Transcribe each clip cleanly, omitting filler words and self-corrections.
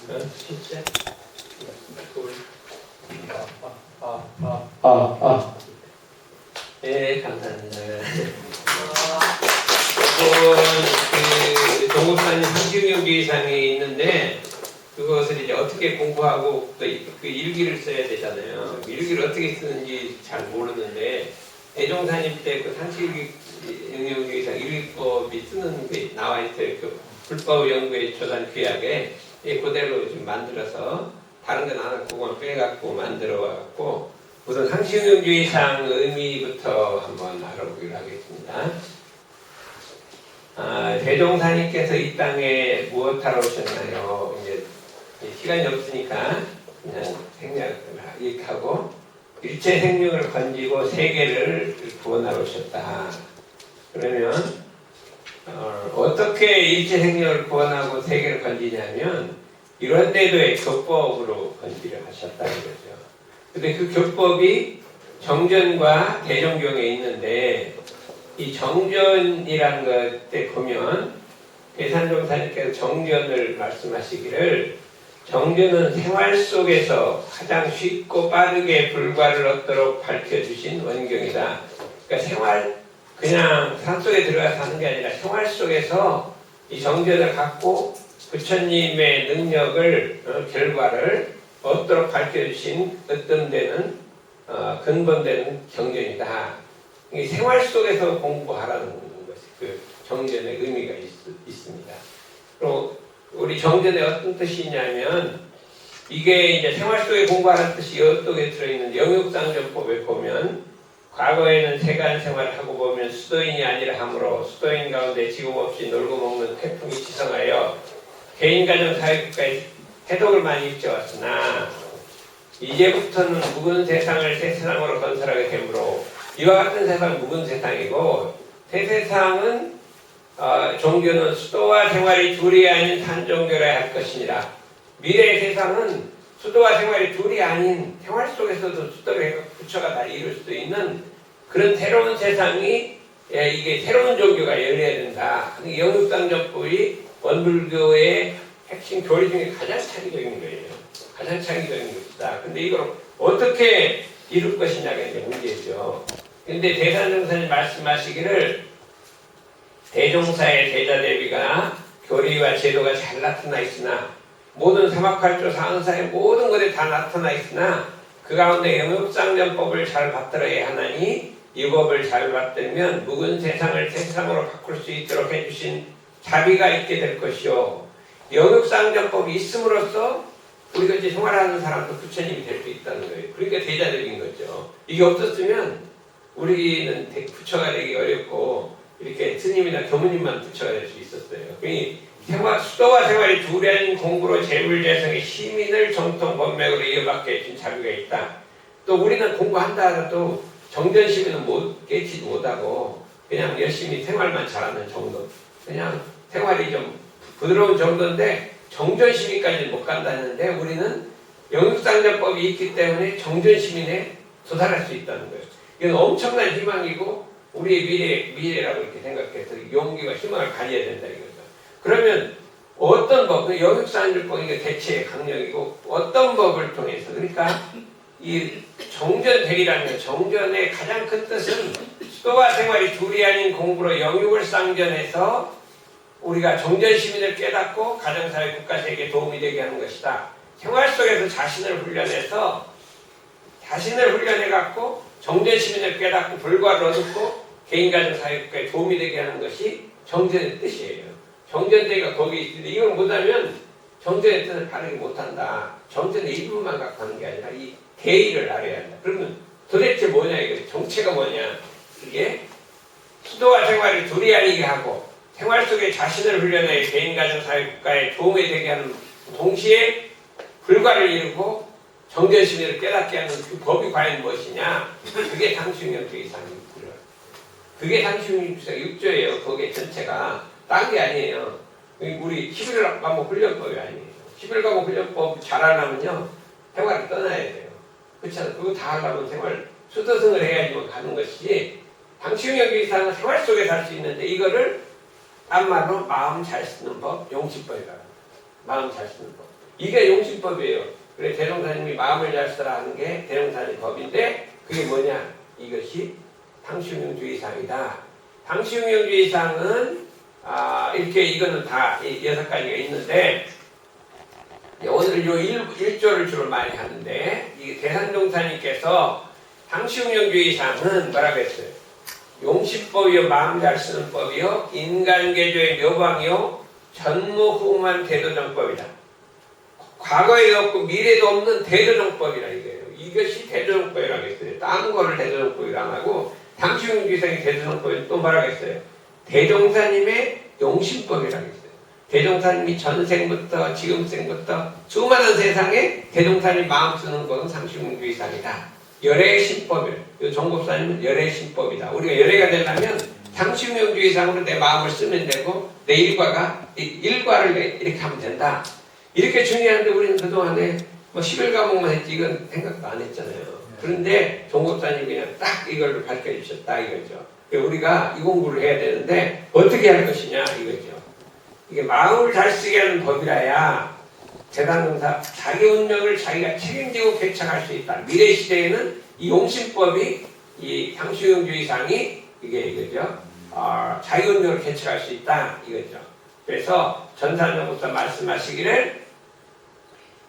진짜? 네, 감사합니다. 그 동국사님 상징용기상이 있는데 그것을 이제 어떻게 공부하고 또 그 일기를 써야 되잖아요. 일기를 어떻게 쓰는지 잘 모르는데 대종사님 때 그 상식용기상 일기법이 쓰는 게 나와 있어요. 그 불법 연구의 조단 규약에 그대로 좀 만들어서 다른 건 안 하고 그건 빼갖고 만들어갖고 우선 상식용기상 의미부터 한번 알아보기로 하겠습니다. 대종사님께서 이 땅에 무엇하러 오셨나요? 이제 시간이 없으니까 그냥 생략을 얘기하고 일체 생명을 건지고 세계를 구원하러 오셨다. 그러면 어떻게 일체 생명을 구원하고 세계를 건지냐면 이런 데도의 교법으로 건지를 하셨다는 거죠. 근데 그 교법이 정전과 대종경에 있는데 이 정전이라는 것에 보면 대산종사님께서 정전을 말씀하시기를 정전은 생활 속에서 가장 쉽고 빠르게 불과를 얻도록 밝혀주신 원경이다. 그러니까 생활 그냥 산속에 들어가서 하는 게 아니라 생활 속에서 이 정전을 갖고 부처님의 능력을 결과를 얻도록 밝혀주신 어떤 데는 근본되는 정전이다. 생활 속에서 공부하라는 것이 그 정전의 의미가 있습니다. 그리고 우리 정전의 어떤 뜻이 있냐면 이게 이제 생활 속에 공부하라는 뜻이 이쪽에 들어있는 영육상전법에 보면 과거에는 세간 생활을 하고 보면 수도인이 아니라 함으로 수도인 가운데 지금 없이 놀고 먹는 태풍이 지성하여 개인가정 사회국가에 태독을 많이 입혀왔으나 이제부터는 묵은 세상을 새 세상으로 건설하게 되므로 이와 같은 세상은 묵은 세상이고 새 세상은 종교는 수도와 생활이 둘이 아닌 산종교라 할 것이니라. 미래의 세상은 수도와 생활이 둘이 아닌 생활 속에서도 수도를 부처가 다 이룰 수도 있는 그런 새로운 세상이 이게 새로운 종교가 열려야 된다. 영육상전법이 원불교의 핵심 교리 중에 가장 창의적인 거예요. 가장 창의적인 것이다. 근데 이걸 어떻게 이룰 것이냐가 이제 문제죠. 근데 대산정사님 말씀하시기를 대종사의 대자대비가 교리와 제도가 잘 나타나 있으나 모든 사막팔조 사은사의 모든 것에 다 나타나 있으나 그 가운데 영육상전법을 잘 받들어야 하나니 이 법을 잘 받들면 묵은 세상을 새 세상으로 바꿀 수 있도록 해주신 자비가 있게 될 것이요 영육상전법이 있음으로써 우리가 이제 생활하는 사람도 부처님이 될 수 있다는 거예요. 그러니까 대자대비인 거죠. 이게 없었으면 우리는 부처가 되기 어렵고 이렇게 스님이나 교무님만 부처가 될 수 있었어요. 그러니 수도와 생활이 둘이 아닌 공부로 재물재성의 시민을 정통 법맥으로 이어받게 해준 자비가 있다. 또 우리는 공부한다 하더라도 정전시민은 깨지도 못하고 그냥 열심히 생활만 잘하는 정도. 그냥 생활이 좀 부드러운 정도인데 정전시민까지는 못 간다는데 우리는 영육상전법이 있기 때문에 정전시민에 도달할 수 있다는 거예요. 이건 엄청난 희망이고 우리의 미래라고 이렇게 생각해서 용기와 희망을 가져야 된다 이거죠. 그러면 어떤 법, 영육상전법이 대체의 강령이고 어떤 법을 통해서 그러니까 이 정전대리라는 것, 정전의 가장 큰 뜻은 수도와 생활이 둘이 아닌 공부로 영육을 쌍전해서 우리가 정전시민을 깨닫고 가정사회 국가세계에 도움이 되게 하는 것이다. 생활 속에서 자신을 훈련해갖고 정전시민을 깨닫고 불과를 얻고 개인가정사회국가에 도움이 되게 하는 것이 정전의 뜻이에요. 정전대가 거기 있는데 이걸 못하면 정전의 뜻을 바르게 못한다. 정전의 일부만 갖고 하는 게 아니라 이 대의를 알아야 한다. 그러면 도대체 뭐냐 이거 정체가 뭐냐 이게 수도와 생활이 둘이 아니게 하고 생활 속에 자신을 훈련해 개인가정사회국가에 도움이 되게 하는 동시에 불과를 이루고 정전시민을 깨닫게 하는 그 법이 과연 무엇이냐? 그게 상식용기상 6조예요. 그게 상식용기상 6조예요. 거기에 전체가 딴 게 아니에요. 우리 11월 과목 훈련법이 아니에요. 11월 과목 훈련법 잘하려면요 생활을 떠나야 돼요. 그렇잖아요. 그거 다 하려면 생활 수도승을 해야지만 가는 것이지 상식용기상은 생활 속에서 할 수 있는데 이거를 딴 말로 마음 잘 쓰는 법, 용식법이라고. 마음 잘 쓰는 법. 이게 용신법이에요. 그래 대종사님이 마음을 잘 쓰라 하는 게 대종사님 법인데 그게 뭐냐? 이것이 당시응용주의상이다. 당시응용주의상은 이렇게 이거는 다 6가지가 있는데 오늘 요 1조를 주로 많이 하는데 이 대산종사님께서 당시응용주의상은 뭐라고 했어요? 용신법이요 마음 잘 쓰는 법이요 인간계조의 묘방이요 전무후무한 대도정법이다. 과거에도 없고 미래도 없는 대도정법이라 이거예요. 이것이 대도정법이라고 했어요. 다른 거를 대도정법이라 안 하고 당시응용주의상이 대도정법이 또 뭐라고 했어요? 대종사님의 용신법이라고 했어요. 대종사님이 전생부터 지금생부터 수많은 세상에 대종사님 마음 쓰는 것은 상시응용주의상이다. 열애의 신법이에요. 정법사님은 열애의 신법이다. 우리가 열애가 되려면 상시응용주의상으로 내 마음을 쓰면 되고 내 일과를 이렇게 하면 된다. 이렇게 중요한데 우리는 그동안에 뭐 11과목만 했지 이건 생각도 안 했잖아요. 그런데 정법사님이 그냥 딱 이걸 밝혀주셨다 이거죠. 우리가 이 공부를 해야 되는데 어떻게 할 것이냐 이거죠. 이게 마음을 잘 쓰게 하는 법이라야 재단동사 자기 운명을 자기가 책임지고 개척할 수 있다. 미래 시대에는 이 용신법이 이 상시응용주의상이 이게 이거죠. 자기 운명을 개척할 수 있다 이거죠. 그래서 전산정부터 말씀하시기를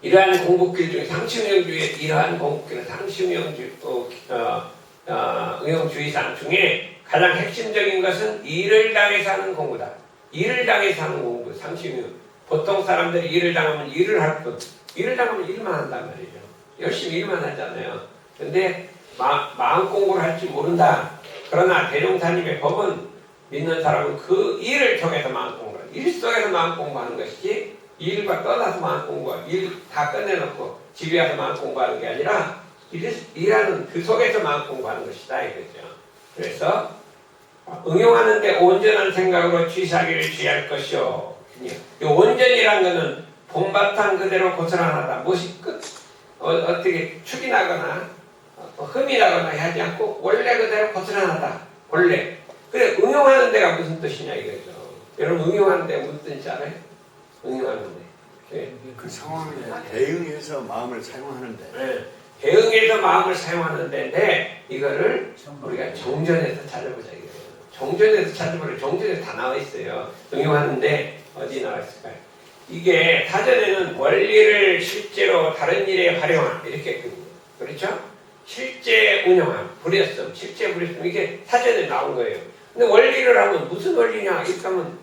이러한 공부길 중에 상시응용주의 이러한 공부길은 상시응용주의상 중에 가장 핵심적인 것은 일을 당해서 하는 공부다. 일을 당해서 하는 공부, 상시응용. 보통 사람들이 일을 당하면 일을 할 뿐, 일을 당하면 일만 한단 말이죠. 열심히 일만 하잖아요. 근데 마음 공부를 할 줄 모른다. 그러나 대종사님의 법은 믿는 사람은 그 일을 통해서 마음 공부를 일 속에서 마음 공부하는 것이지 일과 떠나서 마음 공부하고 일 다 끝내놓고 집에 와서 마음 공부하는 게 아니라 일하는 그 속에서 마음 공부하는 것이다 이거죠. 그래서 응용하는데 온전한 생각으로 취사하기를 취할 것이요. 이 온전이란 것은 본바탕 그대로 고스란하다. 무엇이 어떻게 축이 나거나 흠이 나거나 하지 않고 원래 그대로 고스란하다. 원래. 그래 응용하는 데가 무슨 뜻이냐 이거죠. 여러분 응용하는 데가 무슨 뜻인지 알아요? 응용하는 데. 그 상황에 대응해서 마음을 사용하는데. 네. 대응해서 마음을 사용하는 데인데 이거를 우리가 정전에서 찾아보자 이거예요. 정전에서 찾아보려 정전에 다 나와 있어요. 응용하는데 어디 나와 있을까요? 이게 사전에는 원리를 실제로 다른 일에 활용함 이렇게 했거든요. 그렇죠? 실제 운용함, 불였음, 실제 불였음 이게 사전에 나온 거예요. 근데 원리를 하면 무슨 원리냐? 이렇게 하면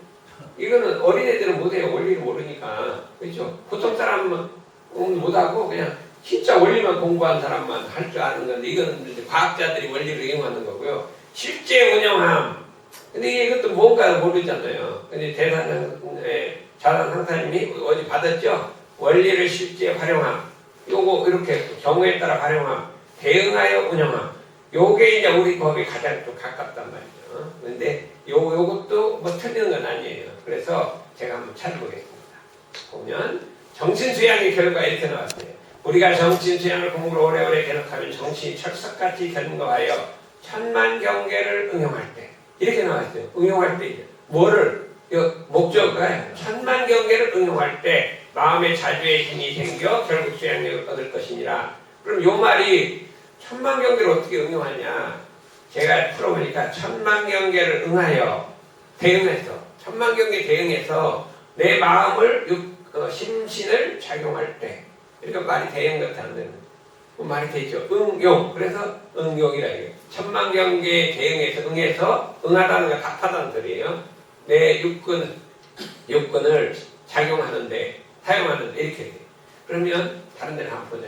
이거는 어린애들은 못해요. 원리를 모르니까. 그렇죠? 보통 사람은 못하고 그냥 진짜 원리만 공부한 사람만 할 줄 아는 건데 이거는 이제 과학자들이 원리를 이용하는 거고요. 실제 운영함. 근데 이것도 뭔가 모르잖아요. 근데 자산 상사님이 어디 받았죠? 원리를 실제 활용함. 요거 이렇게 경우에 따라 활용함. 대응하여 운영함. 요게 이제 우리 법에 가장 좀 가깝단 말이죠. 근데 요것도 뭐 틀리는 건 아니에요. 그래서 제가 한번 찾아보겠습니다. 보면 정신수양의 결과 이렇게 나왔어요. 우리가 정신수양을 공부를 오래오래 계속하면 정신이 철석같이 견고하여 천만 경계를 응용할 때 이렇게 나왔어요. 응용할 때 뭐를 목적은 천만 경계를 응용할 때 마음의 자주의 힘이 생겨 결국 수양력을 얻을 것이니라. 그럼 요 말이 천만 경계를 어떻게 응용하냐? 제가 풀어보니까 천만 경계를 응하여 대응해서 천만 경계 대응해서 내 마음을 심신을 작용할 때 그러니까 말이 대응 같아 안 되는 말이 되죠. 응용. 그래서 응용이라 해요. 천만 경계에 대응해서 응해서 응하다는 건 답하다는 소리예요. 내 육근을 작용하는데 사용하는데 이렇게 돼요. 그러면 다른 데는 한번 보자.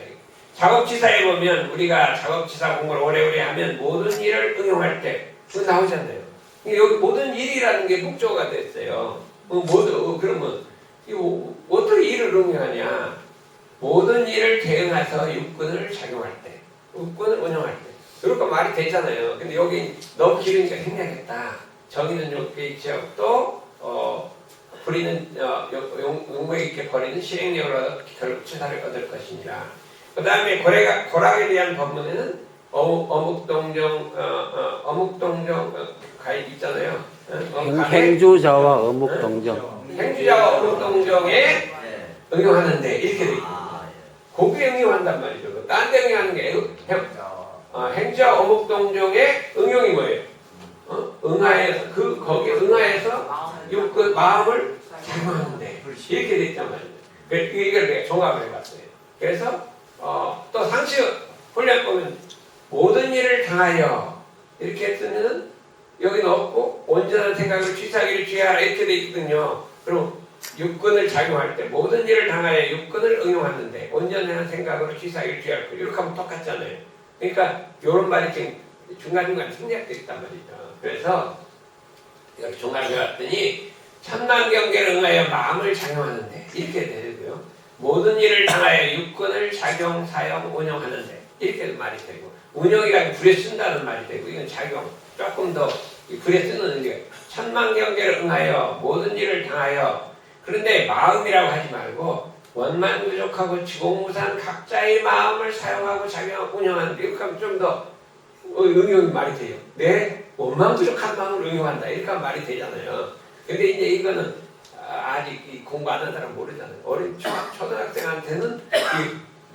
작업치사에 보면 우리가 작업치사 공부를 오래오래 하면 모든 일을 응용할 때 그거 나오잖아요. 여기 모든 일이라는 게 목적어가 됐어요. 그러면 이거 어떻게 일을 응용하냐? 모든 일을 대응해서 육근을 작용할 때, 육근을 운영할 때. 그러니까 말이 되잖아요. 근데 여기 너무 길으니까 생략했다. 정의는 욕계 지역도 부리는 용무에 있게 버리는 시행령을 얻어 결국 치사를 얻을 것이니라. 그 다음에 고락에 대한 법문에는 어묵동정 가입 있잖아요. 행주자와 어묵동정. 행주자와 어묵동정에 응용하는데 이렇게 돼 있거든요. 거기에 응용한단 말이죠. 딴 데 응용하는 게 행자 어목동종의 응용이 뭐예요? 응하에서 거기에 응하에서 육그 마음을 작용하는데 이렇게 돼 있단 말이에요. 이걸 내가 종합을 해봤어요. 그래서 또 상시 훈련 보면 모든 일을 당하여 이렇게 쓰면은 여기는 없고 온전한 생각을 취사하기를 취하라 이렇게 돼 있거든요. 그럼 육근을 작용할 때 모든 일을 당하여 육근을 응용하는데 온전한 생각으로 취사하기를 취할 거 이렇게 하면 똑같잖아요. 그러니까 이런 말이 지금 중간중간 생략되어 있단 말이죠. 그래서 이걸 종합해 봤더니 천만경계를 응하여 마음을 작용하는데 이렇게 되고요. 모든 일을 당하여 육근을 작용, 사용, 운영하는데 이렇게 말이 되고 운영이라고 불에 쓴다는 말이 되고 이건 작용 조금 더 불에 쓰는 게 천만경계를 응하여 모든 일을 당하여 그런데 마음이라고 하지 말고 원만 부족하고 지공무산 각자의 마음을 사용하고 작용하고 운영하는데 이렇게 하면 좀 더 응용이 말이 돼요. 내 원만 부족한 마음을 응용한다 이렇게 하면 말이 되잖아요. 근데 이제 이거는 아직 공부 안 한 사람 모르잖아요. 어린 초등학생한테는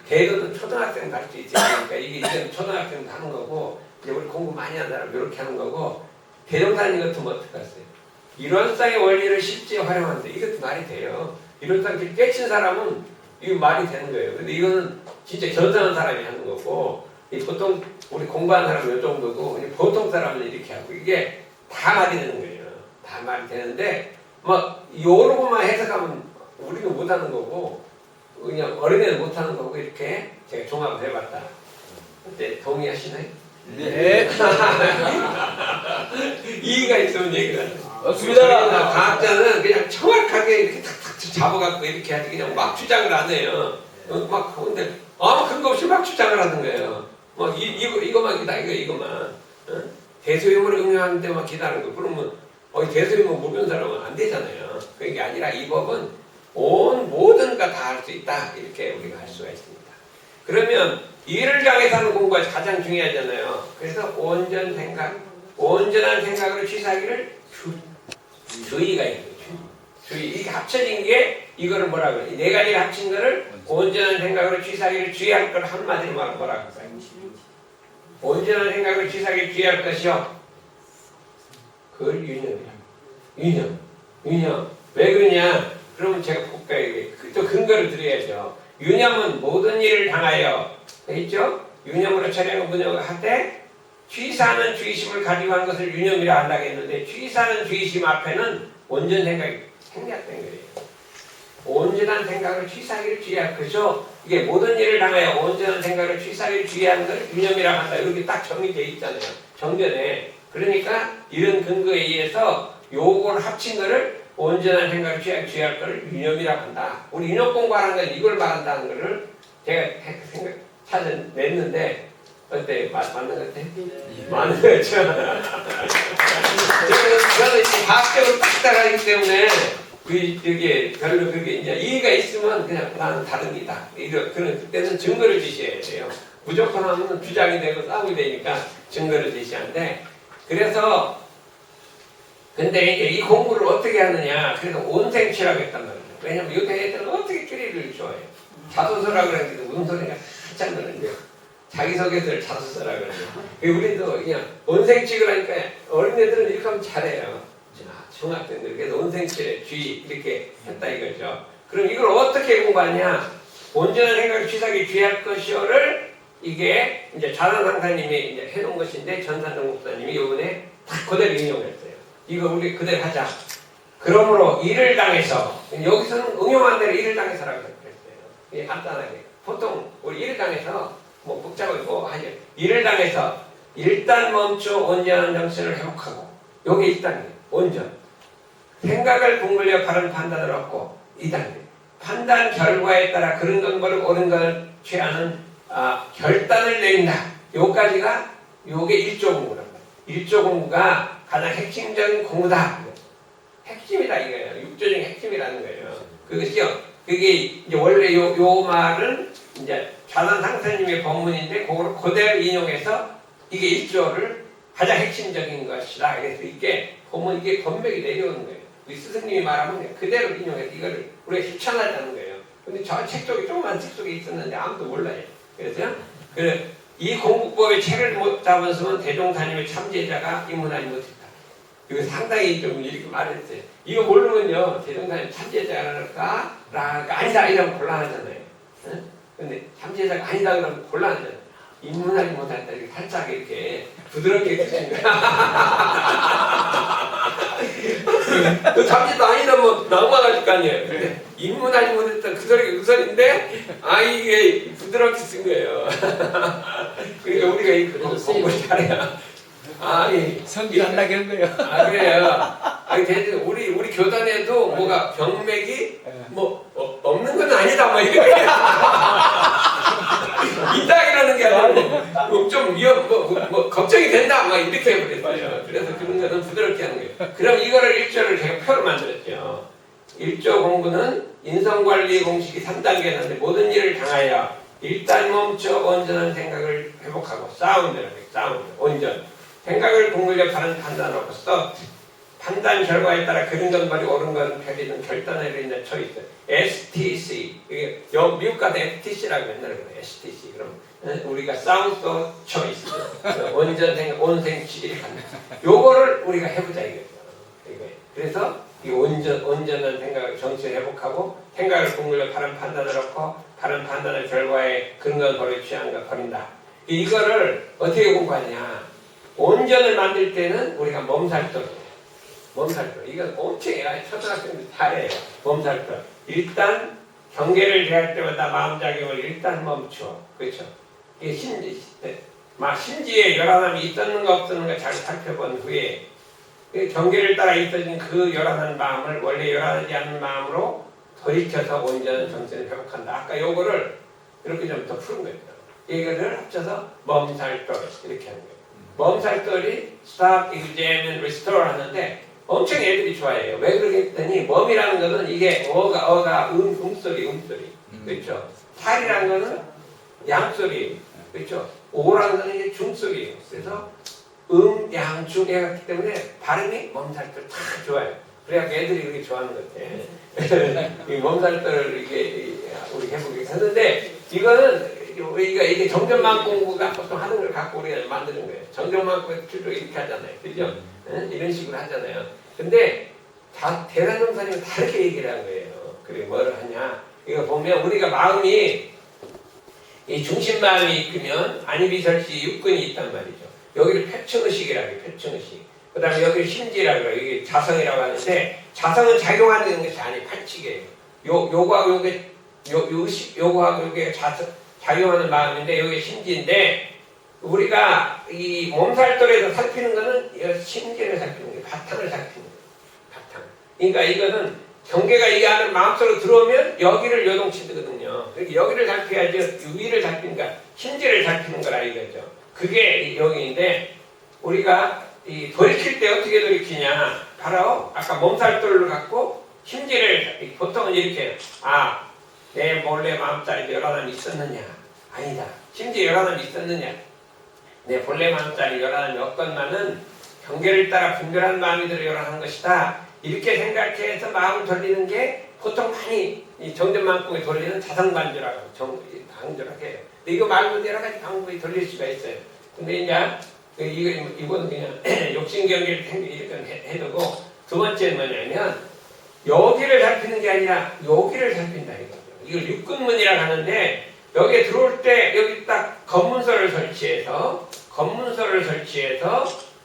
개도는 초등학생 가르쳐 있지 않으니까 이게 초등학생도 하는 거고 이제 우리 공부 많이 한 사람 이렇게 하는 거고 대종사님 같으면 어떡하세요? 이론상의 원리를 실제 활용하는데 이것도 말이 돼요. 이론상 깨친 사람은 이거 말이 되는 거예요. 근데 이거는 진짜 견성한 사람이 하는 거고 보통 우리 공부하는 사람은 이 정도고 보통 사람은 이렇게 하고 이게 다 말이 되는 거예요. 다 말이 되는데 막 요러고만 해석하면 우리는 못하는 거고 그냥 어린애는 못하는 거고 이렇게 제가 종합을 해봤다. 어때? 동의하시나요? 네. 이의가 있으면 얘기를 하죠. 맞습니다. 과학자는 그냥 정확하게 이렇게 탁탁 잡아갖고 이렇게 하지 그냥 막 주장을 안 해요. 막 근데 아무 근거 없이 막 주장을 하는 거예요. 막 이거만 기다 이거만 대소임을 응용하는데 막 기다는 거 그러면 대소임을 모르는 사람은 안 되잖아요. 그게 아니라 이 법은 온 모든가 다 할 수 있다 이렇게 우리가 할 수가 있습니다. 그러면 이를 향해서 하는 공부가 가장 중요하잖아요. 그래서 온전한 생각으로 취사하기를 주의가 있는 거죠. 주의. 이게 합쳐진 게 이거를 뭐라 그래? 네 가지가 합친 거를 온전한 생각으로 취사하기를 주의할 걸 한마디로 말하면 뭐라 그럴까요? 온전한 생각으로 취사하기를 주의할 것이요. 그걸 유념이야. 유념. 왜 그러냐? 그러면 제가 볼까요? 또 근거를 드려야죠. 유념은 모든 일을 당하여 있죠? 유념으로 처리하고 문역을 할 때 취사하는 주의심을 가지고 한 것을 유념이라 한다고 했는데 취사하는 주의심 앞에는 온전 생각이 생략된 거예요. 온전한 생각을 취사하기를 주의할 것이죠. 이게 모든 일을 당하여 온전한 생각을 취사하기를 주의하는 것을 유념이라 한다. 이렇게 딱 정리되어 있잖아요. 정전에. 그러니까 이런 근거에 의해서 요걸 합친 거를 온전한 생각을 취할 것을 유념이라 한다. 우리 유념 공부하는 건 이걸 말한다는 것을 제가 찾아냈는데 어때? 맞는 것 같아? 맞는 거죠. 저는 과학적으로 딱 따라가기 때문에 이게 별로 그게 이제 이의가 있으면 그냥 나는 다릅니다. 그런 그때는 증거를 제시해야 돼요. 무조건 하면 주장이 되고 싸움이 되니까 증거를 제시하는데 그래서 근데 이제 이 공부를 어떻게 하느냐? 그래서 온생치라고 했단 말이에요. 왜냐면 요새 애들은 어떻게 끼리를 좋아해요? 자소서라고 그러는데 무슨 소리가 한참 나는데요. 자기소개서를 자소서라고 그러죠. 우리도 그냥 온생치를 하니까 어린애들은 이렇게 하면 잘해요. 중학생들. 그래서 온생치의 주의 이렇게 했다 이거죠. 그럼 이걸 어떻게 공부하냐? 온전한 생각을 취사하기 주의할 것이요를 이게 이제 자산상사님이 이제 해놓은 것인데 전산정 목사님이 이번에 딱 그대로 인용했어요. 이거 우리 그대로 하자. 그러므로 일을 당해서 여기서는 응용한 대로 일을 당해서라고 했어요. 이게 간단하게. 보통 우리 일을 당해서 뭐 복잡하고 하죠. 일을 당해서 일단 멈춰 온전한 정신을 회복하고 요게 1단계 온전. 생각을 국물려 바른 판단을 얻고 2단계. 판단 결과에 따라 그런 건 모르고 옳은 걸 취하는 결단을 내린다. 요까지가 요게 1조 공부란 말이에요. 1조 공부가 가장 핵심적인 공부다. 핵심이다 이거예요. 6조적인 핵심이라는 거예요. 그것이요. 그게 이제 원래 요 말은 이제 자산 상사님의 법문인데 그걸 그대로 인용해서 이게 1조를 가장 핵심적인 것이다. 그래서 이게 보면 이게 권맥이 내려오는 거예요. 우리 스승님이 말하면 그대로 인용해서 이거를 우리가 실천하자는 거예요. 근데 저 책 속에 조그만 책 속에 있었는데 아무도 몰라요. 그래서 이 공부법의 책을 못 잡았으면 대종사님의 참제자가 입문하지 못했다. 이거 상당히 좀 이렇게 말했어요. 이거 모르면요 대종사님 참제자가 아니다 이러면 곤란하잖아요. 응? 근데 참제자가 아니다 그러면 곤란하잖아요. 입문하지 못했다 이렇게 살짝 이렇게 부드럽게 드시는 거야. 그 참제도 아니다 뭐 낙마가질 거 아니에요. 근데 입문하지 못했다 그 소리가 그 소리인데 이게 부드럽게 쓴 거예요. 그러니까 우리가 이 공부 잘해야 성질 안 나게 한 거예요. 그래요. 대신 우리 교단에도 뭐가 병맥이 없는 건 아니다 뭐 이렇게 있다 이러는 게 아니고 좀 걱정이 된다 막 이렇게 해버렸어요. 그래서 그런 거는 부드럽게 하는 거예요. 그럼 이거를 일조를 제가 표로 만들었죠. 일조 공부는 인성관리 공식이 3단계인데 모든 일을 당하여 일단 멈춰 온전한 생각을 회복하고 사운드 온전 생각을 국물력 다른 판단하고 판단 결과에 따라 그린 건 말이 옳은 건 별이든 결단에 있는 초이스 STC 미국 가서 FTC라고 맨날 그래요. STC 그럼 우리가 사운드 초이스 온전 생각 온생치 이렇게 합니다. 요거를 우리가 해보자 이거죠. 그래서 이 온전한 생각을 정치를 회복하고 생각을 국물력 다른 판단을 넣고 다른 판단의 결과에 그런 건 버려 취한 거 버린다. 이거를 어떻게 공부하냐? 온전을 만들 때는 우리가 몸살도 이건 엄청 초등학생들 잘해요. 몸살도 일단 경계를 대할 때마다 마음작용을 일단 멈춰. 그렇죠? 이게 심지에 열한함이 있었는가 없었는가 잘 살펴본 후에 경계를 따라 있어진 그 열한한 마음을 원래 열한하지 않는 마음으로 돌이켜서 온전한 정신을 회복한다. 아까 요거를 이렇게 좀 더 푸는 거예요. 이거를 합쳐서 몸살도 이렇게 하는 거예요. 몸살떨이 stop, examine, restore 하는데 엄청 애들이 좋아해요. 왜 그러겠더니 몸이라는 것은 이게 어가 음소리 그렇죠? 살이라는 것은 양소리 그렇죠? 오라는 것은 이제 중소리 그래서 양, 중 해갔기 때문에 발음이 몸살떨 다 좋아요. 그래야 애들이 그렇게 좋아하는 것 같아. 이 몸살떨을 우리 해보기로 했는데 이거는 이게 정전만 공부가 보통 하는 걸 갖고 우리가 만드는 거예요. 정전만 공부 주로 이렇게 하잖아요. 그죠? 이런 식으로 하잖아요. 근데 대단정사님은 다르게 얘기를 한 거예요. 그래, 뭐를 하냐. 이거 보면 우리가 마음이, 이 중심마음이 이끄면 안이비설시 육근이 있단 말이죠. 여기를 표층의식이라고 해요. 표층의식. 그 다음에 여기를 심지라고 해요. 이게 자성이라고 하는데 자성은 작용하는 것이 아니에요. 팔칙이에요. 요거하고 요게 작용하는 마음인데 여기 심지인데 우리가 이 몸살떨에서 살피는 거는 심지를 살피는 거예요. 바탕을 살피는 거예요. 바탕. 그러니까 이거는 경계가 이 안에 마음속으로 들어오면 여기를 요동치거든요. 여기를 살펴야지 위를 살피니까 심지를 살피는 거라 이거죠. 그게 여기인데 우리가 이 돌이킬 때 어떻게 돌이키냐. 바로 아까 몸살떨을 갖고 심지를 보통은 이렇게 내 몰래 마음자리 열한함이 있었느냐? 아니다. 심지어 열한함이 있었느냐? 내 본래 마음자리 열한함이 없건만은 경계를 따라 분별한 마음이 들어 열한한 것이다. 이렇게 생각해서 마음을 돌리는 게 보통 많이 이 정전만kum에 돌리는 자성반조라고 강조를 해요. 근데 이거 말고도 여러 가지 방법이 돌릴 수가 있어요. 근데 이제 이거는 그냥 욕심경계를 이렇게 해두고 두 번째는 뭐냐면 여기를 살피는 게 아니라 여기를 살핀다 이거죠. 이걸 육근문이라고 하는데 여기에 들어올 때 여기 딱 검문서를 설치해서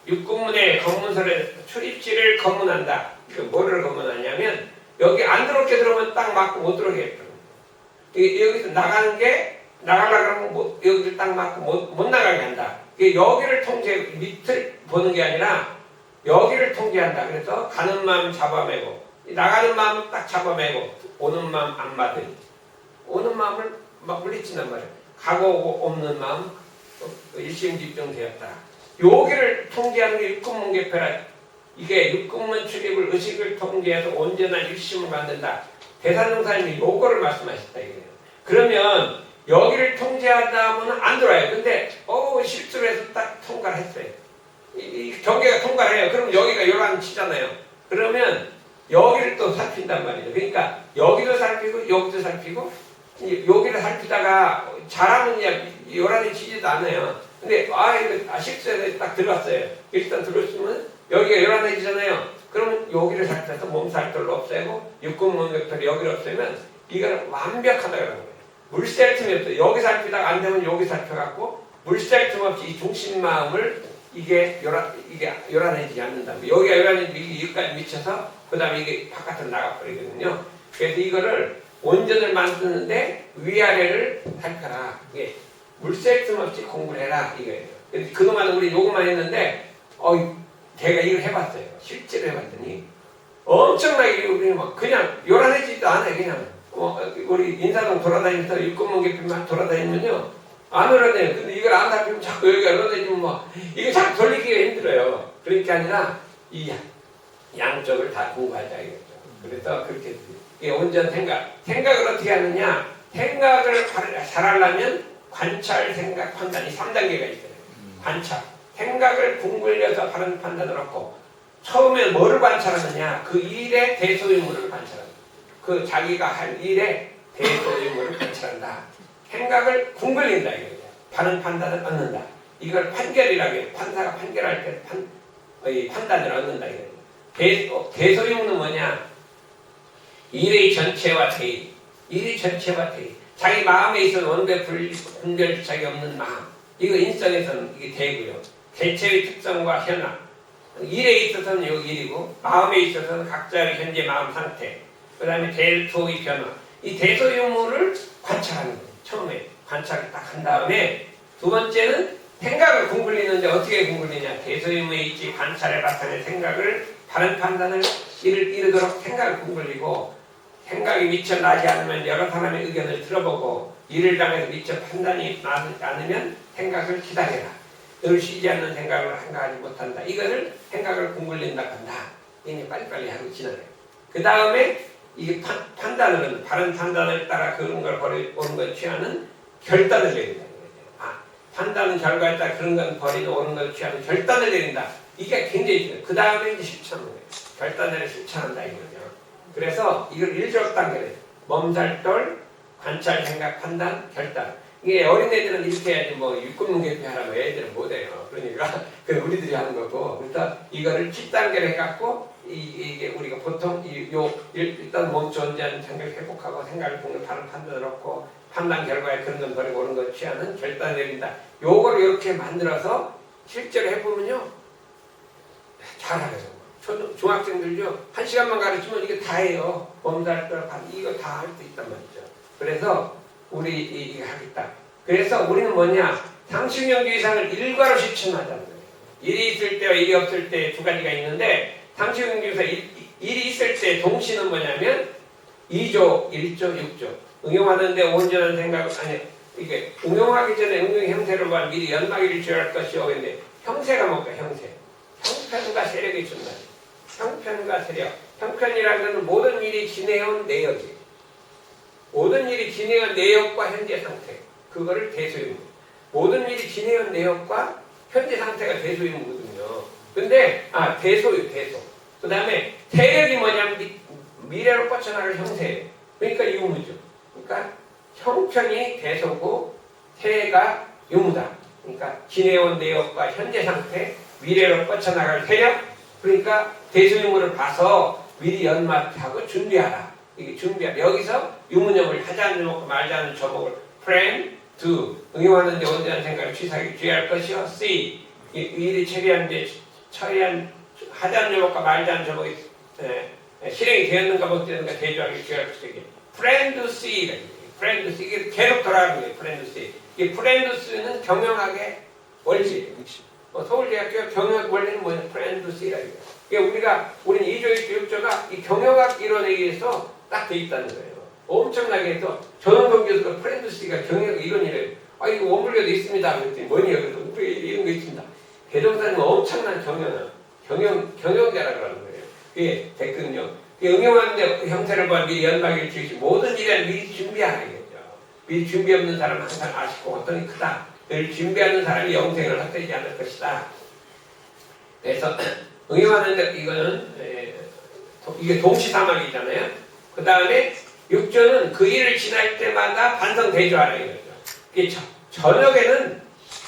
육근문의 검문서를 출입지를 검문한다. 뭐를 검문하냐면 여기 안 들어오게 들어오면 딱 막고 못 들어오게 했거든요. 여기서 나가려고 그러면 여기를 딱 막고 못 나가게 한다. 여기를 밑을 보는 게 아니라 여기를 통제한다. 그래서 가는 마음 잡아매고 나가는 마음 딱 잡아매고 오는 마음 안 받으니 오는 마음을 막 물리친단 말이에요. 가고 없는 마음 일심집중되었다. 여기를 통제하는 게 육근문개표라. 이게 육근문 출입을 의식을 통제해서 온전한 일심을 만든다. 대산정사님이 요거를 말씀하셨다 이거예요. 그러면 여기를 통제하다 보면 안 들어와요. 근데 실수를 해서 딱 통과를 했어요. 이 경계가 통과를 해요. 그럼 여기가 열한 치잖아요. 그러면 여기를 또 살핀단 말이에요. 그러니까 여기도 살피고 여기도 살피고 여기를 살피다가 잘하면 요란해지지도 않아요. 근데 이거 실수에 딱 들어갔어요. 일단 들어오시면 여기가 요란해지잖아요. 그러면 여기를 살펴서 몸살돌로 없애고 육근몸격돌 여기를 없애면 이거는 완벽하다고 하는 거예요. 물샐 틈이 없어요. 여기 살피다가 안 되면 여기 살펴갖고 물샐 틈 없이 이 중심 마음을 이게 요란해지지 않는다. 여기가 요란해지면 여기까지 미쳐서 그 다음에 이게 바깥으로 나가버리거든요. 그래서 이거를 원전을 만드는데 위아래를 살펴라. 이게 물샐 틈 없이 공부를 해라. 이거예요. 그동안 우리 요것만 했는데 제가 이걸 해봤어요. 실제로 해봤더니 엄청나게 우리는 막 그냥 요란해지지도 않아요. 그냥 우리 인사동 돌아다니면서 육군문개편만 돌아다니면요 안 요란해요. 근데 이걸 안 살피면 자꾸 여기가 요란해지면 이거 자꾸 돌리기가 힘들어요. 그러니까 아니라 이 양쪽을 다 공부하자 이거죠. 그래서 그렇게 이게 온전 생각을 어떻게 하느냐? 생각을 잘하려면 관찰, 생각, 판단이 3단계가 있어요. 관찰. 생각을 궁굴려서 바른 판단을 얻고 처음에 뭐를 관찰하느냐? 그 일의 대소유물을 관찰한다. 그 자기가 할 일의 대소유물을 관찰한다. 생각을 궁굴린다 이거죠. 바른 판단을 얻는다. 이걸 판결이라고 해요. 판사가 판결할 때 판단을 얻는다 이거죠. 대소유물은 뭐냐? 일의 전체와 대의. 일의 전체와 대의. 자기 마음에 있어서 원대 분별주착이 없는 마음. 이거 인성에서는 이게 대고요. 대체의 특성과 현황. 일에 있어서는 여기 일이고 마음에 있어서는 각자의 현재 마음 상태. 그 다음에 대소의 변화. 이 대소유물을 관찰하는 거예요. 처음에 관찰을 딱 한 다음에 두 번째는 생각을 궁굴리는데 어떻게 궁굴리냐. 대소유물에 있지 관찰을 바탕에 생각을 바른 판단을 이르도록 생각을 궁굴리고 생각이 미처 나지 않으면 여러 사람의 의견을 들어보고 이를 당해서 미처 판단이 나지 않으면 생각을 기다려라. 늘 쉬지 않는 생각을 생각하지 못한다. 이것을 생각을 궁굴린다고 한다. 이게 빨리빨리 하고 지나가요. 그 다음에 이게 판단은 바른 판단을 따라 그런 걸 버리는 걸 취하는 결단을 내린다. 판단은 결과에 따라 그런 건 버리는 옳은 걸 취하는 결단을 내린다. 이게 굉장히 중요해요. 그 다음에 이제 실천하는 거예요. 결단을 실천한다 이거죠. 그래서 이걸 1조 단계를 몸살돌, 관찰, 생각, 판단, 결단. 이게 어린애들은 이렇게 해야지 육군문개표 하라고 애들은 못해요. 그러니까 그건 우리들이 하는 거고. 그래서 이거를 7단계를 해갖고 이게 우리가 보통 일단 몸 존재하는 생각을 회복하고 생각을 보는 바른 판단을 얻고 판단 결과에 그런 건 버리고 옳은 걸 취하는 결단을 내린다. 요거를 이렇게 만들어서 실제로 해보면요 잘하거든요. 중학생들요 1시간만 가르치면 이게 다 해요. 몸살돌, 이거 다 할 수 있단 말이죠. 그래서 우리 이거 하겠다. 그래서 우리는 뭐냐? 상식연구 이상을 일과로 실천하자는 거예요. 일이 있을 때와 일이 없을 때 두 가지가 있는데 상식연구에서 일이 있을 때 동시는 뭐냐면 2조, 1조, 6조 응용하는데 온전한 생각 이게 응용하기 전에 응용 형태를 봐 미리 연마기를 지어할 것이요. 근데 형태가 뭘까? 형태. 형편과 세력이 있습니다. 형편과 세력. 형편이라는 것은 모든 일이 지내온 내역이에요. 모든 일이 지내온 내역과 현재 상태. 그거를 대소유물. 모든 일이 지내온 내역과 현재 상태가 대소유물이거든요. 근데 대소. 그 다음에 세력이 뭐냐면 미래로 뻗쳐나갈 형태예요. 그러니까 유무죠. 그러니까 형편이 대소고 세가 유무다. 그러니까 지내온 내역과 현재 상태, 미래로 뻗쳐나갈 세력. 그러니까 대소유물을 봐서 미리 연마하고 준비하라. 이게 준비하라. 여기서 유무념을 하지 않는 먹고 말지 않는 저목을 plan, do 응용하는데 온전한 생각을 취할 것이요. see 일이 처리한 하지 않는 먹고 말지 않는 저목이 실행이 되었는가 못 되었는가 대조하기 취할 것이기. plan to see plan to see 이게 계속 돌아가는 거예요. plan to see 이 plan to see는 경영학의 원리. 서울대학교 경영학 원리는 뭐냐? plan to see라 이게 우리는 2조, 1조, 6조가 이 경영학 이론에 의해서 딱 돼 있다는 거예요. 엄청나게 해서 전원동 교수가 plan to see가 경영학 이론이래요. 이거 원불교도 있습니다. 그랬더니 뭐냐? 그래서 우리 이런 거 있습니다. 배종사님은 엄청난 경영자라고 하는 거예요. 그게 됐거든요. 응용하는데 형태를 봐 미리 연막을 지으시 모든 일에 미리 준비하는 거죠. 미리 준비 없는 사람은 항상 아쉽고 어떤 게 크다. 늘 준비하는 사람이 영생을 헛되지 않을 것이다. 그래서 응용하는데 이거는 이게 동시사막이잖아요. 그 다음에 육조는 그 일을 지날 때마다 반성대조하라 이거죠. 이게 저녁에는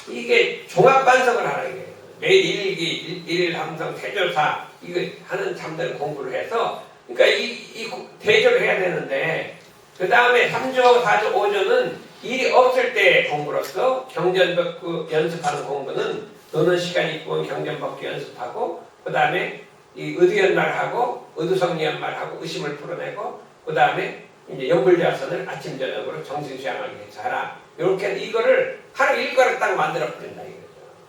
이게 종합반성을 하라 이거예요. 매일 일기, 일함성, 대조사 이거 하는 잠들 공부를 해서 그러니까 이 대조를 해야 되는데 그 다음에 3조, 4조, 5조는 일이 없을 때 공부로서 경전법규 연습하는 공부는 노는 시간이 있고 경전법규 연습하고 그 다음에 이 의두연말하고 의두성리연말하고 의심을 풀어내고 그 다음에 이제 연불자선을 아침 저녁으로 정신 수양하게 해서 하라. 이렇게 이거를 하루 일과를 딱 만들어 버린다 이거죠.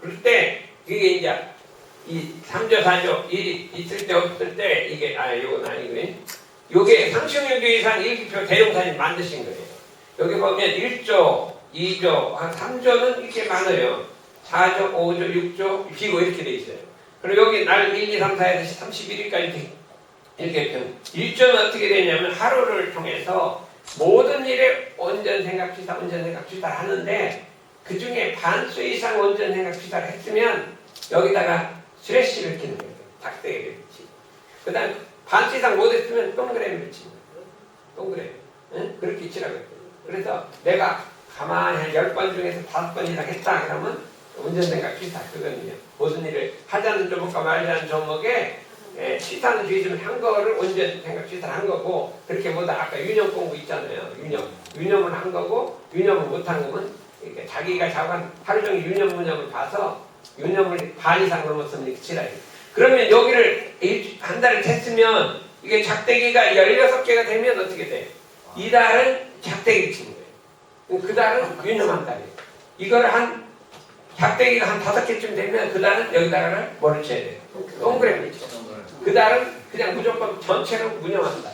그럴 때 이게 이제 이 3조 4조 일이 있을 때 없을 때 이게 요건 아니고요. 요게 상식유교 이상 일기표 대용사님 만드신 거예요. 여기 보면 1조, 2조, 한 3조는 이렇게 많아요. 4조, 5조, 6조, 비고 이렇게 돼 있어요. 그리고 여기 날 1, 2, 3, 4에서 31일까지 이렇게 편. 1조는 어떻게 되냐면 하루를 통해서 모든 일에 온전 생각 취사, 온전 생각 취사를 하는데 그 중에 반수 이상 온전 생각 취사를 했으면 여기다가 스레시를 끼는 거예요. 작대기를 붙이고. 그 다음 반수 이상 못했으면 동그라미 붙이는 거예요. 동그라미. 응? 그렇게 치라고 했어요. 그래서 내가 가만히 한 10번 중에서 5번 이상 했다 그러면 온전 생각 취사 그거는요. 모든 일을 하자는 조목과 말자는 조목에 취사는 주의점 한 거를 온전 생각 취사를 한 거고 그렇게 보다 아까 유념 공부 있잖아요. 유념을 한 거고 유념을 못한 거면 이렇게 자기가 작은 하루 종일 유념 무념을 봐서 유념을 반 이상 넘었으면 이렇게 치라요. 그러면 여기를 한 달을 했으면 이게 작대기가 16개가 되면 어떻게 돼? 이 달은 작대기 치는 거예요. 그 달은 유념한 달이에요. 이거를 한 작대기가 한 5개쯤 되면 그 달은 여기다가를 뭐를 쳐야 돼요? 동그라미를 쳐. 그 달은 그냥 무조건 전체로 무념한다.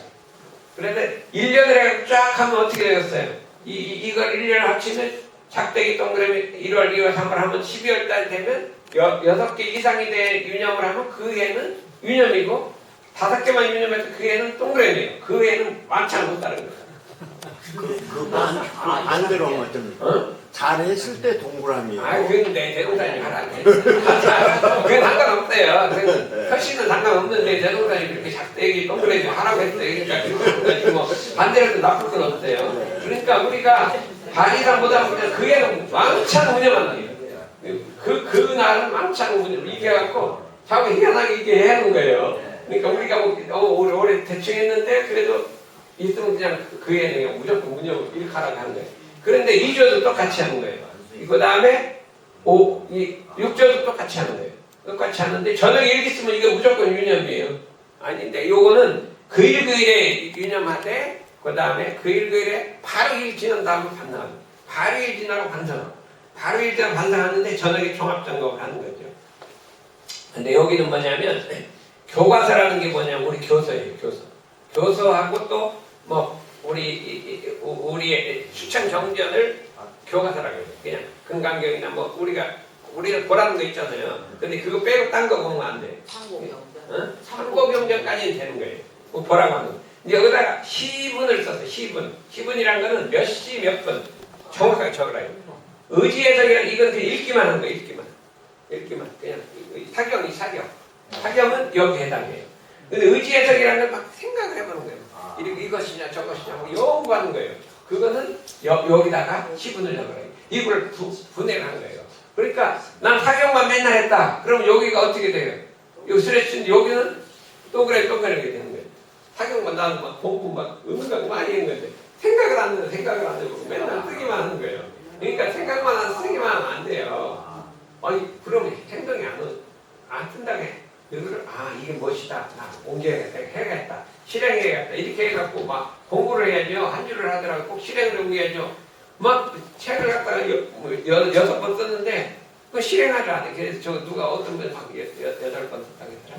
그런데 1년을 해서 쫙 하면 어떻게 되겠어요? 이걸 1년을 합치면 작대기 동그라미 1월, 2월, 3월 하면 12월 달 되면 6개 이상이 돼 유념을 하면 그 해는 유념이고 5개만 유념해서 그 해는 동그라미예요. 그 해는 만찬 못 따른 거예요. 반대로 하면 어떻습니까? 잘했을 때 동그라미요. 그건 내 대동사님 하라. 그건 상관없대요. 그건 훨씬은 상관없는데 대동사님 그렇게 작대기 동그라미 하라고 했어요. 그러니까 뭐 반대로 나쁠 건 없대요. 그러니까 우리가 반 이상 보다 보면 그 애는 왕창 운영한다. 그 날은 왕창 운영. 이게 해갖고 자꾸 희한하게 이게 해야 하는 거예요. 그러니까 우리가 올해 대충 했는데 그래도 있으면 그냥 그 애는 그냥 무조건 운영을 이렇게 하라고 하는 거예요. 그런데 2조도 똑같이 하는 거예요. 그 다음에 6조도 똑같이 하는 거예요. 똑같이 하는데 저녁에 일기 쓰면 이거 무조건 유념이에요. 아닌데 요거는 그 일에 유념하되 그 다음에 그 일에 바로 일 지난 다음에 반성하는 바로 일 지나고 반성하고 바로 일 지나고 반성하는데 저녁에 종합점검을 하는 거죠. 근데 여기는 뭐냐면 교과서라는 게 뭐냐면 우리 교서예요. 교서하고 또 뭐 우리의 추천 경전을 교과서라고 해요. 그냥 금강경이나 뭐 우리가 보라는 거 있잖아요. 근데 그거 빼고 딴 거 보면 안 돼. 참고경전. 참고경전까지는 되는 거예요. 뭐 보라고 하는 거. 근데 여기다가 시분을 써서 시분이란 거는 몇 시 몇 분 정확하게 적으라 해요. 의지해석이란 이건 그냥 읽기만 하는 거예요. 읽기만. 그냥 사경은 여기 해당해요. 근데 의지해석이라는 건 막 생각을 해보는 거예요. 이것이냐 저것이냐 뭐 연구하는 거예요. 그거는 여기다가 시분을 적어요. 이걸 분해를 한 거예요. 그러니까 난 사경만 맨날 했다. 그럼 여기가 어떻게 돼요? 여기 스트레스는 여기는 동그랗게 되는 거예요. 사경만 나는 막 공부 막 음각 많이 했는 건데 생각을 안 해고 맨날 쓰기만 하는 거예요. 그러니까 생각만 쓰기만 하면 안 돼요. 아니 그러면 행동이 안 뜬다고 해. 이거를 이게 멋이다. 나 옮겨야겠다. 해야겠다. 실행해야겠다. 이렇게 해갖고 막 공부를 해야죠. 한 줄을 하더라도 꼭 실행을 옮겨야죠. 막 책을 갖다가 6번 썼는데 그 실행하지 않아. 그래서 저 누가 어떤 분 막 8번 썼다고 했더라.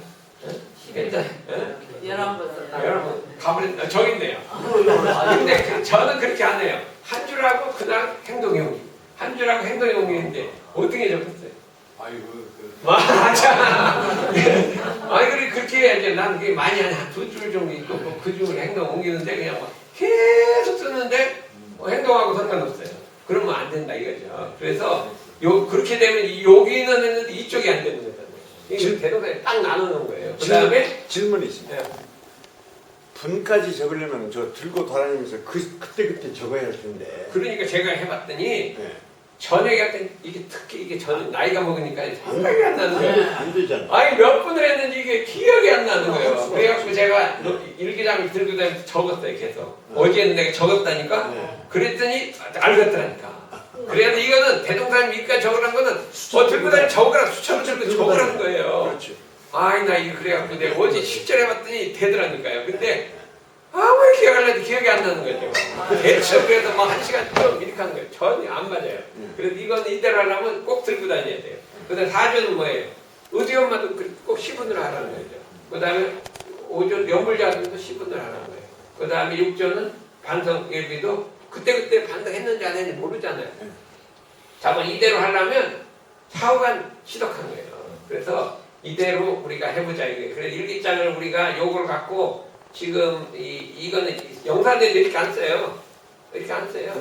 일단 11번 썼다. 여러분 가버렸다. 저기 있네요. 근데 저는 그렇게 안 해요. 한 줄하고 그다음 행동에 옮기. 한 줄하고 행동에 옮기는데 어떻게 적었어요? 맞아. 아니 그렇게 해야지. 난 그게 많이 한 2줄 정도 있고 그 줄을 행동 옮기는데 그냥 막 계속 쓰는데 행동하고 상관없어요. 그러면 안 된다 이거죠. 그래서 그렇게 되면 여기는 했는데 이쪽이 안 되는 거잖아요. 이게 대동사에 딱 나누는 거예요. 그 다음에 질문이 있습니다. 분까지 적으려면 저 들고 돌아다니면서 그때 적어야 할 텐데. 그러니까 제가 해봤더니 네. 전에 같은 이게 특히 이게 전 나이가 먹으니까 생각이 안 나는 거예요. 안 되잖아. 아니 몇 분을 했는지 이게 기억이 안 나는 거예요. 그래갖고 제가 일기장을 들고 다니면서 적었어요 계속. 어제는 내가 적었다니까. 네. 그랬더니 알겠더라니까. 그래서 이거는 대동사님 밑까지 적으라는 거는 들고 다니면 적으라 수첩을 들고 적으라는 거예요. 그렇죠. 아이 나 이거 그래갖고 내가 어제 실제로 해봤더니 되더라니까요. 근데 아무리 기억을 해도 기억이 안 나는 거죠. 대충 그래도 뭐 1시간 좀 이렇게 하는 거예요. 전혀 안 맞아요. 그래서 이건 이대로 하려면 꼭 들고 다녀야 돼요. 그 다음에 4조는 뭐예요? 의지 엄마도 꼭 시분으로 하라는 거죠. 그 다음에 5조 연불자들도 시분으로 하라는 거예요. 그 다음에 6조는 반성 예비도 그때그때 반성했는지 안 했는지 모르잖아요. 자번 이대로 하려면 사후간 시덕한 거예요. 그래서 이대로 우리가 해보자 이거예요. 그래서 일기장을 우리가 요걸 갖고 지금 이거는 영산대도 이렇게 안 써요. 이렇게 안 써요.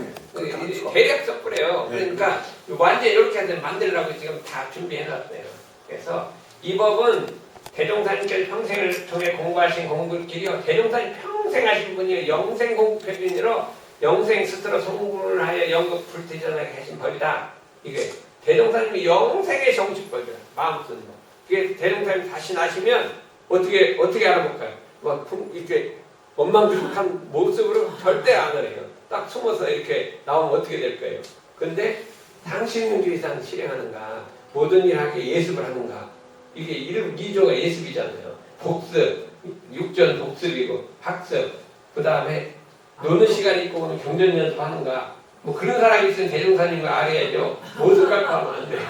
대략 써버려요. 그러니까 완전 이렇게 해서 만들려고 지금 다 준비해놨어요. 그래서 이 법은 대종사님께서 평생을 통해 공부하신 공부길이요. 대종사님 평생 하신 분이 영생 공부표준으로 영생 스스로 성공을 하여 영국 불태전하게 하신 법이다. 이게 대종사님이 영생의 정식법이야. 마음 쓰는 법. 그게 대종사님 다시 나시면 어떻게 알아볼까요? 막 이렇게 원망부족한 모습으로 절대 안 해요. 딱 숨어서 이렇게 나오면 어떻게 될까요? 근데 당신은 이상 실행하는가? 모든 일 하게 예습을 하는가? 이게 2조가 예습이잖아요. 복습, 육전 복습이고 학습, 그 다음에 노는 시간이 있고 오는 경전 연습하는가? 뭐 그런 사람이 있으면 대종사님을 알아야죠. 모습 갖고 하면 안 돼요.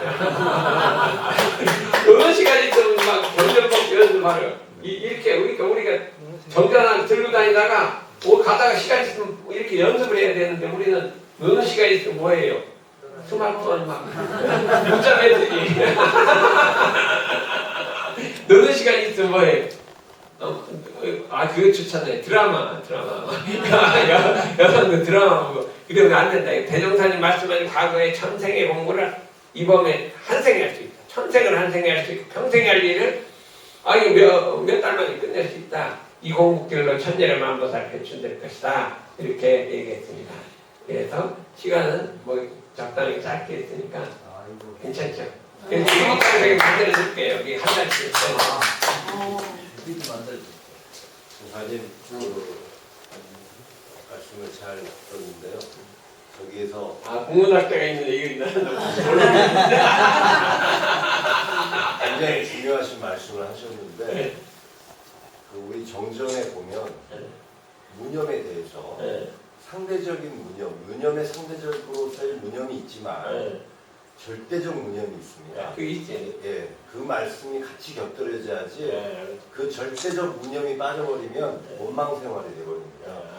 노는 시간이 있으면 막 경전법 연습하려. 이렇게 우리가 정전하고 들고 다니다가 가다가 시간 있으면 이렇게 연습을 해야 되는데 우리는 노는 시간이 있으면 뭐해요? 스마트폰 막 문자 메시지 노는 시간이 있으면 뭐해요? 그거 좋잖아요. 드라마 여성들 드라마 보고 그러면 안 된다. 대종사님 말씀하신 과거의 천생의 공부를 이번에 한생에 할 수 있다. 천생을 한생에 할 수 있고 평생에 할 일을 몇 달 만에 끝낼 수 있다. 이 공부길로 천년의 만보살 배춘될 것이다. 이렇게 얘기했습니다. 그래서 시간은 뭐 적당히 짧게 했으니까 괜찮죠? 그래서 일기장을 만들어줄게요. 여기 한 달씩. 사님 말씀을 잘 들었는데요. 저기에서 국문학자가 있는데 이거 굉장히 중요하신 말씀을 하셨는데 우리 정전에 보면 무념에 대해서 상대적인 무념의 상대적으로서의 무념이 있지만 절대적 무념이 있습니다. 그 있지. 예, 그 말씀이 같이 곁들여져야지 그 절대적 무념이 빠져버리면 원망 생활이 되거든요.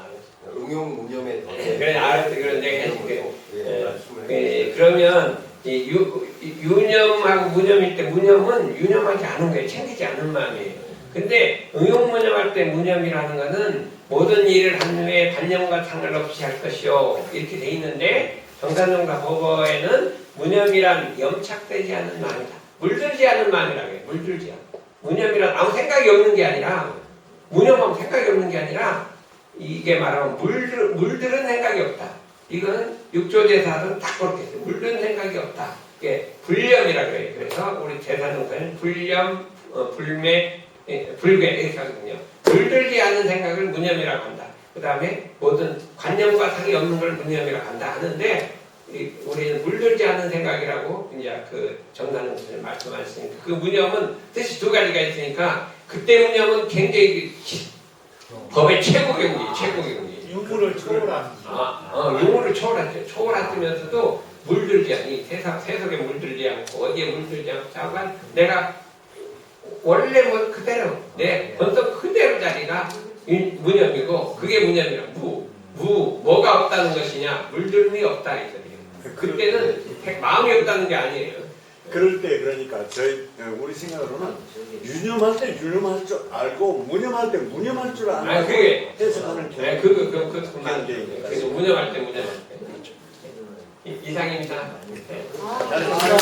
응용 무념에 더 그래 알았어. 그런 얘기 해줄게. 말씀을 해주세요. 그러면 유념하고 무념일 때 무념은 유념하지 않은 거예요. 챙기지 않은 마음이에요. 근데 응용무념할 때 무념이라는 것은 모든 일을 한 후에 반념과 상관없이 할 것이요. 이렇게 돼 있는데 정산정사 법어에는 무념이란 염착되지 않은 마음이다. 물들지 않은 마음이라고 해요. 물들지 않은. 무념이란 아무 생각이 없는 게 아니라 무념하면 생각이 없는 게 아니라 이게 말하면 물들은 생각이 없다. 이거는 육조제사는 딱 그렇게 했어요. 물든 생각이 없다. 이게 불념이라고 해요. 그래서 우리 제사정사는 불념, 불매, 불괴 이렇게 하거든요. 물들지 않은 생각을 무념이라고 한다. 그 다음에 모든 관념과 상이 없는 걸 무념이라고 한다 하는데 우리는 물들지 않은 생각이라고 이제 그 정산정사님 말씀하셨으니까 그 무념은 뜻이 두 가지가 있으니까 그때 무념은 굉장히 법의 최고의 경지, 최고의 경지. 유물을 초월한. 유물을 초월하죠. 초월하면서도 물들지 않니 세속에 물들지 않고 어디에 물들지 않고 자관 내가 원래 뭐 그대로 내 본성 그대로 자리가 무념이고 그게 무념이라 뭐가 없다는 것이냐 물들미 없다 이 소리예요. 그때는 마음이 없다는 게 아니에요. 그럴 때 그러니까 우리 생각으로는 유념할 때 유념할 줄 알고 무념할 때 무념할 줄 알고 그게 해석하는 경우. 그만 그래서 무념할 때 무념할 때 이상입니다. 잘했습니다.